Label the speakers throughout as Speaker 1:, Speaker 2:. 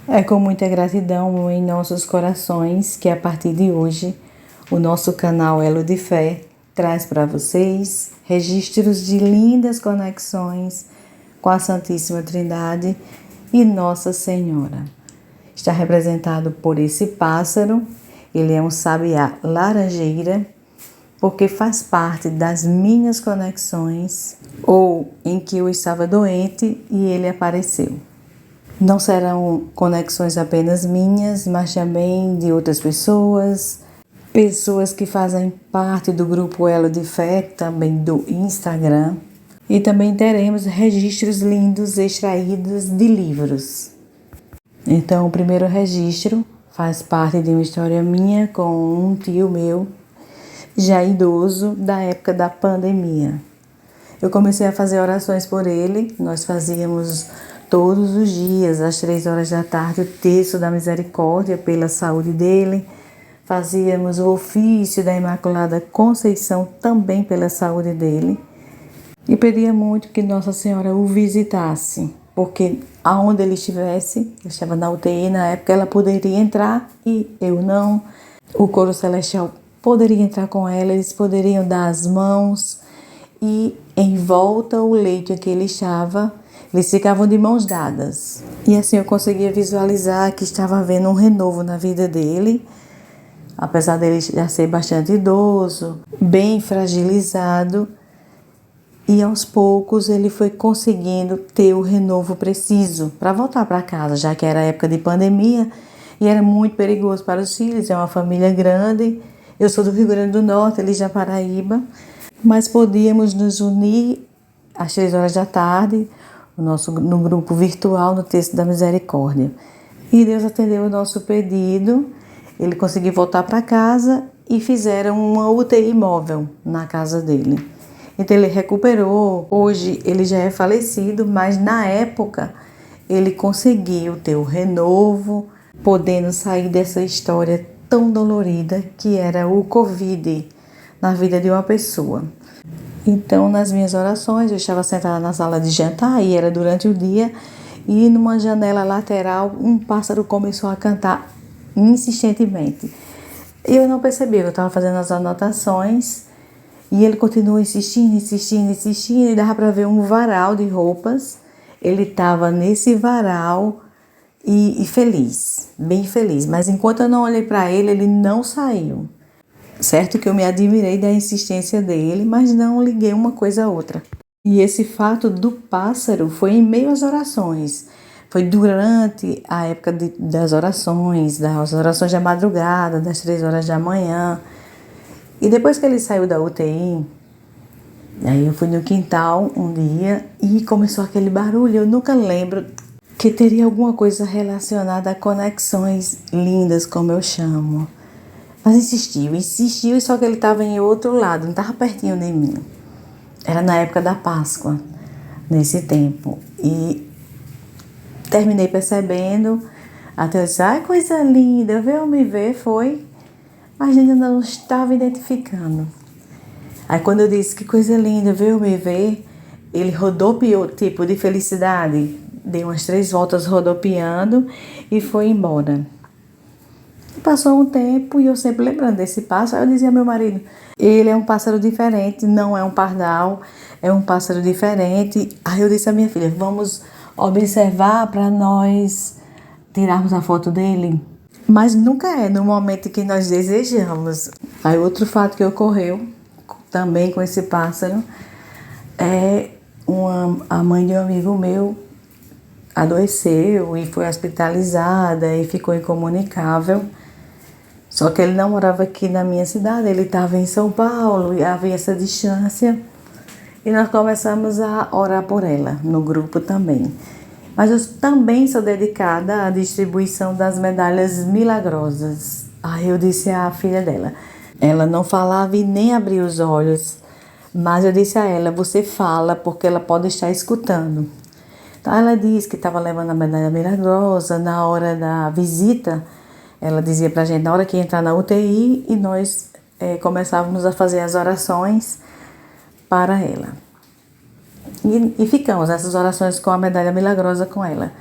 Speaker 1: É com muita gratidão em nossos corações que, a partir de hoje, o nosso canal Elo de Fé traz para vocês registros de lindas conexões com a Santíssima Trindade e Nossa Senhora. Está representado por esse pássaro. Ele é um sabiá laranjeira, porque faz parte das minhas conexões ou em que eu estava doente e ele apareceu. Não serão conexões apenas minhas, mas também de outras pessoas que fazem parte do grupo Elo de Fé, também do Instagram. E também teremos registros lindos extraídos de livros. Então, o primeiro registro faz parte de uma história minha com um tio meu, já idoso, da época da pandemia. Eu comecei a fazer orações por ele. Nós fazíamos todos os dias, às 3 horas da tarde, o terço da misericórdia pela saúde dele. Fazíamos o ofício da Imaculada Conceição também pela saúde dele. E pedia muito que Nossa Senhora o visitasse, porque aonde ele estivesse, ele estava na UTI na época, ela poderia entrar e eu não. O coro celestial poderia entrar com ela, eles poderiam dar as mãos e em volta ao leito em que ele estava, eles ficavam de mãos dadas. E assim eu conseguia visualizar que estava havendo um renovo na vida dele, apesar dele já ser bastante idoso, bem fragilizado. E aos poucos ele foi conseguindo ter o renovo preciso para voltar para casa, já que era época de pandemia e era muito perigoso para os filhos. É uma família grande. Eu sou do Rio Grande do Norte, ele já Paraíba, mas podíamos nos unir às 3 horas da tarde no grupo virtual no Terço da Misericórdia. E Deus atendeu o nosso pedido. Ele conseguiu voltar para casa e fizeram uma UTI móvel na casa dele. Então ele recuperou. Hoje ele já é falecido, mas na época ele conseguiu ter o renovo, podendo sair dessa história tão dolorida que era o Covid na vida de uma pessoa. Então, nas minhas orações, eu estava sentada na sala de jantar e era durante o dia, e numa janela lateral um pássaro começou a cantar insistentemente. Eu não percebi, eu estava fazendo as anotações e ele continuou insistindo, e dava para ver um varal de roupas. Ele estava nesse varal e feliz, bem feliz, mas enquanto eu não olhei para ele, ele não saiu. Certo que eu me admirei da insistência dele, mas não liguei uma coisa a outra. E esse fato do pássaro foi em meio às orações. Foi durante a época das orações da madrugada, das 3 horas da manhã. E depois que ele saiu da UTI, aí eu fui no quintal um dia e começou aquele barulho. Eu nunca lembro que teria alguma coisa relacionada a conexões lindas, como eu chamo. Mas insistiu, só que ele estava em outro lado, não estava pertinho de mim. Era na época da Páscoa, nesse tempo. E terminei percebendo, até eu disse, ai, coisa linda, veio me ver, foi. Mas ainda não estava identificando. Aí quando eu disse, que coisa linda, veio me ver, ele rodopiou, tipo, de felicidade. Deu umas 3 voltas rodopiando e foi embora. Passou um tempo e eu sempre lembrando desse pássaro, eu dizia ao meu marido, ele é um pássaro diferente, não é um pardal, é um pássaro diferente. Aí eu disse à minha filha, vamos observar para nós tirarmos a foto dele. Mas nunca é no momento que nós desejamos. Aí outro fato que ocorreu também com esse pássaro é a mãe de um amigo meu adoeceu e foi hospitalizada e ficou incomunicável. Só que ele não morava aqui na minha cidade, ele estava em São Paulo e havia essa distância. E nós começamos a orar por ela, no grupo também. Mas eu também sou dedicada à distribuição das medalhas milagrosas. Aí eu disse à filha dela, ela não falava e nem abria os olhos, mas eu disse a ela, você fala porque ela pode estar escutando. Então ela disse que estava levando a medalha milagrosa na hora da visita. Ela dizia pra gente, na hora que ia entrar na UTI, e nós começávamos a fazer as orações para ela. E ficamos nessas orações com a medalha milagrosa com ela.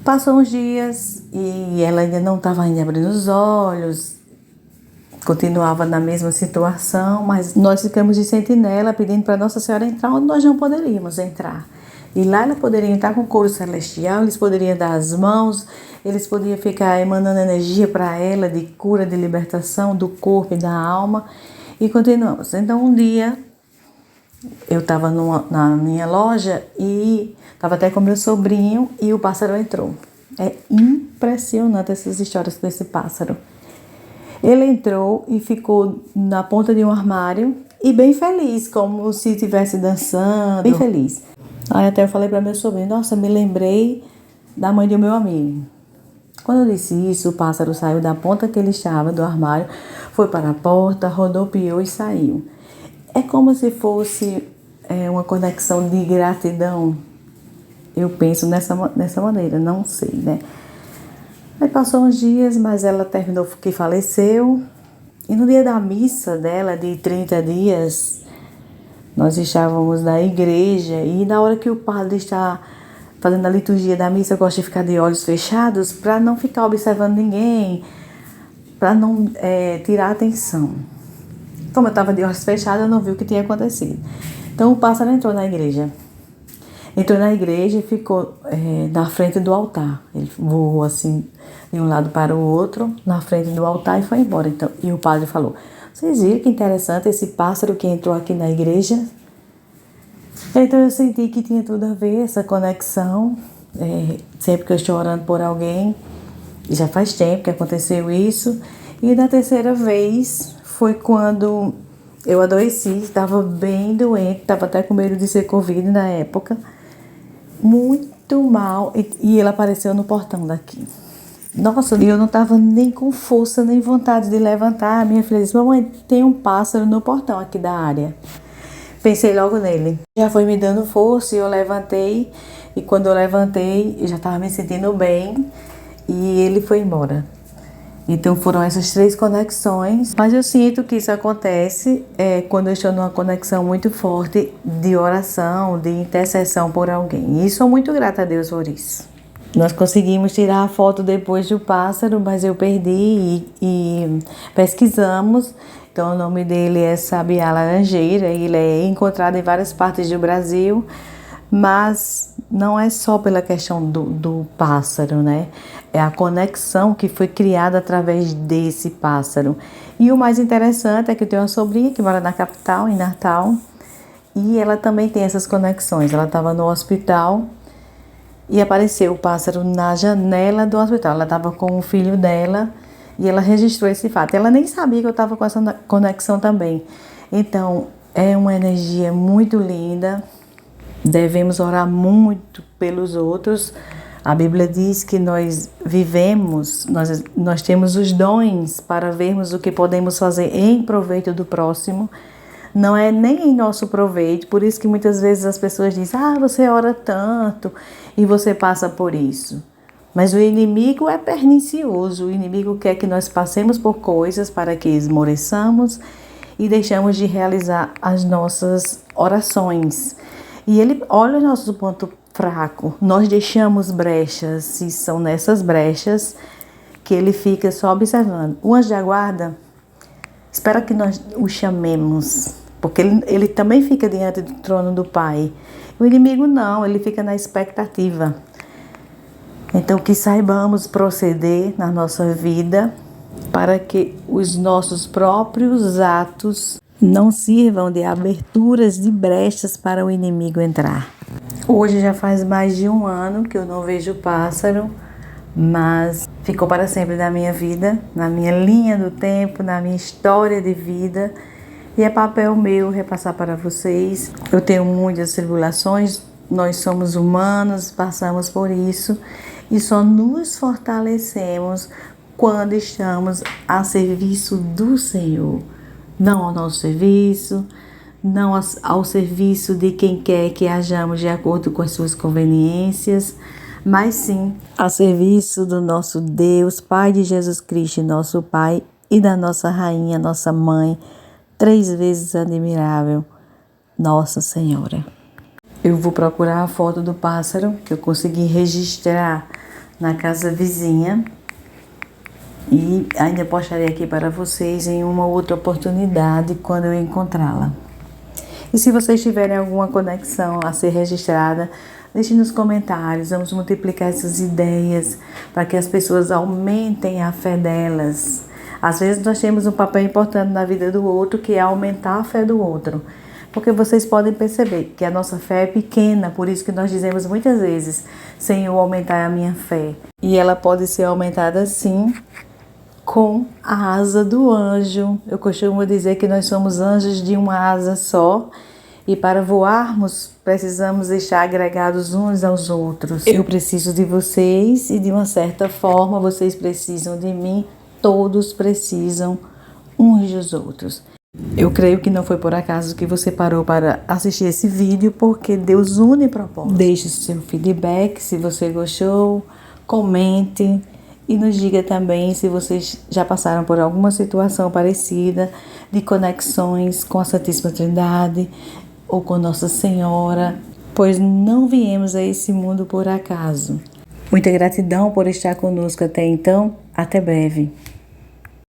Speaker 1: Passou uns dias e ela ainda não estava ainda abrindo os olhos, continuava na mesma situação, mas nós ficamos de sentinela pedindo para Nossa Senhora entrar onde nós não poderíamos entrar. E lá ela poderia entrar com o coro celestial, eles poderiam dar as mãos, eles podiam ficar emanando energia para ela de cura, de libertação do corpo e da alma. E continuamos. Então um dia eu estava na minha loja e estava até com meu sobrinho e o pássaro entrou. É impressionante essas histórias desse pássaro. Ele entrou e ficou na ponta de um armário e bem feliz, como se estivesse dançando, bem feliz. Aí até eu falei para meu sobrinho, nossa, me lembrei da mãe do meu amigo. Quando eu disse isso, o pássaro saiu da ponta que ele estava do armário, foi para a porta, rodopiou e saiu. É como se fosse uma conexão de gratidão. Eu penso nessa maneira, não sei, né? Aí passou uns dias, mas ela terminou que faleceu. E no dia da missa dela, de 30 dias, nós estávamos na igreja e na hora que o padre está fazendo a liturgia da missa, eu gosto de ficar de olhos fechados para não ficar observando ninguém, para não tirar a atenção. Como eu estava de olhos fechados, eu não vi o que tinha acontecido. Então o pássaro entrou na igreja. Entrou na igreja e ficou na frente do altar. Ele voou assim de um lado para o outro, na frente do altar e foi embora. Então, e o padre falou, vocês viram que interessante esse pássaro que entrou aqui na igreja? Então eu senti que tinha tudo a ver, essa conexão. Sempre que eu estou orando por alguém, já faz tempo que aconteceu isso. E da terceira vez foi quando eu adoeci, estava bem doente, estava até com medo de ser Covid na época. Muito mal, e ele apareceu no portão daqui. Nossa, eu não estava nem com força, nem vontade de levantar. Minha filha disse, mamãe, tem um pássaro no portão aqui da área. Pensei logo nele. Já foi me dando força e eu levantei. E quando eu levantei, eu já estava me sentindo bem. E ele foi embora. Então foram essas 3 conexões. Mas eu sinto que isso acontece quando eu estou numa conexão muito forte de oração, de intercessão por alguém. E sou muito grata a Deus por isso. Nós conseguimos tirar a foto depois do pássaro, mas eu perdi e pesquisamos. Então o nome dele é Sabiá Laranjeira, ele é encontrado em várias partes do Brasil, mas não é só pela questão do pássaro, né? É a conexão que foi criada através desse pássaro. E o mais interessante é que eu tenho uma sobrinha que mora na capital, em Natal, e ela também tem essas conexões. Ela estava no hospital e apareceu o pássaro na janela do hospital. Ela estava com o filho dela e ela registrou esse fato. Ela nem sabia que eu estava com essa conexão também. Então, é uma energia muito linda. Devemos orar muito pelos outros. A Bíblia diz que nós vivemos, nós temos os dons para vermos o que podemos fazer em proveito do próximo. Não é nem em nosso proveito, por isso que muitas vezes as pessoas dizem, você ora tanto e você passa por isso. Mas o inimigo é pernicioso, o inimigo quer que nós passemos por coisas para que esmoreçamos e deixamos de realizar as nossas orações. E ele olha o nosso ponto fraco, nós deixamos brechas, e são nessas brechas que ele fica só observando. O anjo da guarda espera que nós o chamemos, porque ele também fica diante do trono do Pai. O inimigo não, ele fica na expectativa. Então que saibamos proceder na nossa vida para que os nossos próprios atos não sirvam de aberturas de brechas para o inimigo entrar. Hoje já faz mais de 1 ano que eu não vejo o pássaro, mas ficou para sempre na minha vida, na minha linha do tempo, na minha história de vida. E é papel meu repassar para vocês. Eu tenho muitas tribulações, nós somos humanos, passamos por isso e só nos fortalecemos quando estamos a serviço do Senhor. Não ao nosso serviço, não ao serviço de quem quer que hajamos de acordo com as suas conveniências, mas sim a serviço do nosso Deus, Pai de Jesus Cristo, nosso Pai, e da nossa Rainha, nossa Mãe, 3 vezes admirável, Nossa Senhora. Eu vou procurar a foto do pássaro que eu consegui registrar na casa vizinha e ainda postarei aqui para vocês em uma outra oportunidade quando eu encontrá-la. E se vocês tiverem alguma conexão a ser registrada, deixe nos comentários, vamos multiplicar essas ideias para que as pessoas aumentem a fé delas. Às vezes nós temos um papel importante na vida do outro, que é aumentar a fé do outro. Porque vocês podem perceber que a nossa fé é pequena, por isso que nós dizemos muitas vezes, Senhor, aumentar a minha fé. E ela pode ser aumentada sim, com a asa do anjo. Eu costumo dizer que nós somos anjos de uma asa só, e para voarmos precisamos estar agregados uns aos outros. Eu preciso de vocês e de uma certa forma vocês precisam de mim, todos precisam uns dos outros. Eu creio que não foi por acaso que você parou para assistir esse vídeo, porque Deus une propósitos. Deixe seu feedback se você gostou, comente e nos diga também se vocês já passaram por alguma situação parecida de conexões com a Santíssima Trindade ou com Nossa Senhora, pois não viemos a esse mundo por acaso. Muita gratidão por estar conosco até então. Até breve.